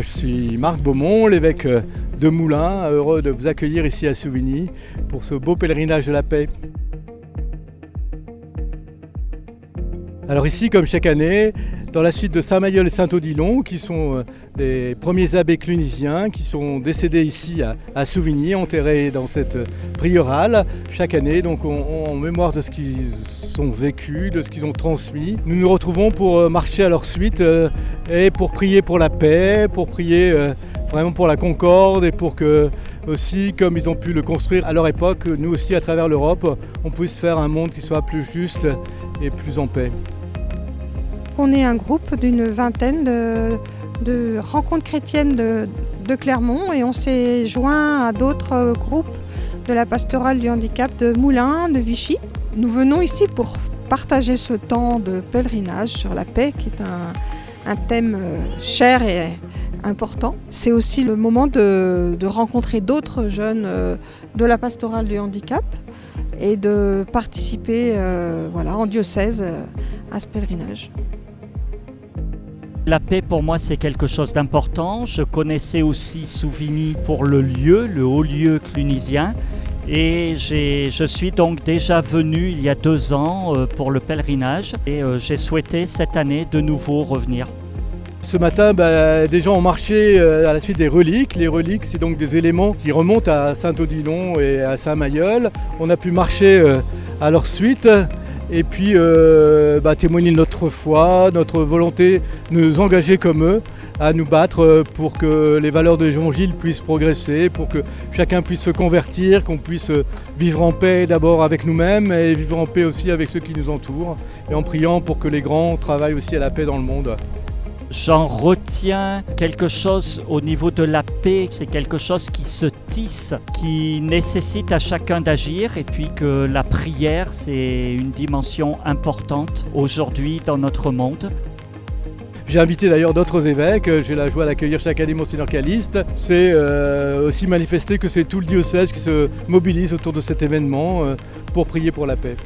Je suis Marc Beaumont, l'évêque de Moulins, heureux de vous accueillir ici à Souvigny pour ce beau pèlerinage de la paix. Alors ici, comme chaque année, dans la suite de Saint-Mayol et Saint-Odilon, qui sont les premiers abbés clunisiens qui sont décédés ici à Souvigny, enterrés dans cette prieurale, chaque année, donc en mémoire de ce qu'ils ont vécu, de ce qu'ils ont transmis. Nous nous retrouvons pour marcher à leur suite et pour prier pour la paix, pour prier vraiment pour la concorde et pour que aussi, comme ils ont pu le construire à leur époque, nous aussi à travers l'Europe, on puisse faire un monde qui soit plus juste et plus en paix. On est un groupe d'une vingtaine de rencontres chrétiennes de Clermont et on s'est joint à d'autres groupes de la pastorale du handicap de Moulins, de Vichy. Nous venons ici pour partager ce temps de pèlerinage sur la paix qui est un thème cher et important. C'est aussi le moment de rencontrer d'autres jeunes de la pastorale du handicap et de participer en diocèse à ce pèlerinage. La paix pour moi c'est quelque chose d'important. Je connaissais aussi Souvigny pour le lieu, le haut lieu clunisien. Et je suis donc déjà venu il y a 2 ans pour le pèlerinage et j'ai souhaité cette année de nouveau revenir. Ce matin, des gens ont marché à la suite des reliques. Les reliques, c'est donc des éléments qui remontent à Saint-Odilon et à Saint-Mayol. On a pu marcher à leur suite et puis témoigner de notre foi, notre volonté de nous engager comme eux, à nous battre pour que les valeurs de l'Évangile puissent progresser, pour que chacun puisse se convertir, qu'on puisse vivre en paix d'abord avec nous-mêmes et vivre en paix aussi avec ceux qui nous entourent, et en priant pour que les grands travaillent aussi à la paix dans le monde. J'en retiens quelque chose au niveau de la paix, c'est quelque chose qui se tisse, qui nécessite à chacun d'agir et puis que la prière c'est une dimension importante aujourd'hui dans notre monde. J'ai invité d'ailleurs d'autres évêques, j'ai la joie d'accueillir chaque année Monseigneur Caliste. C'est aussi manifester que c'est tout le diocèse qui se mobilise autour de cet événement pour prier pour la paix.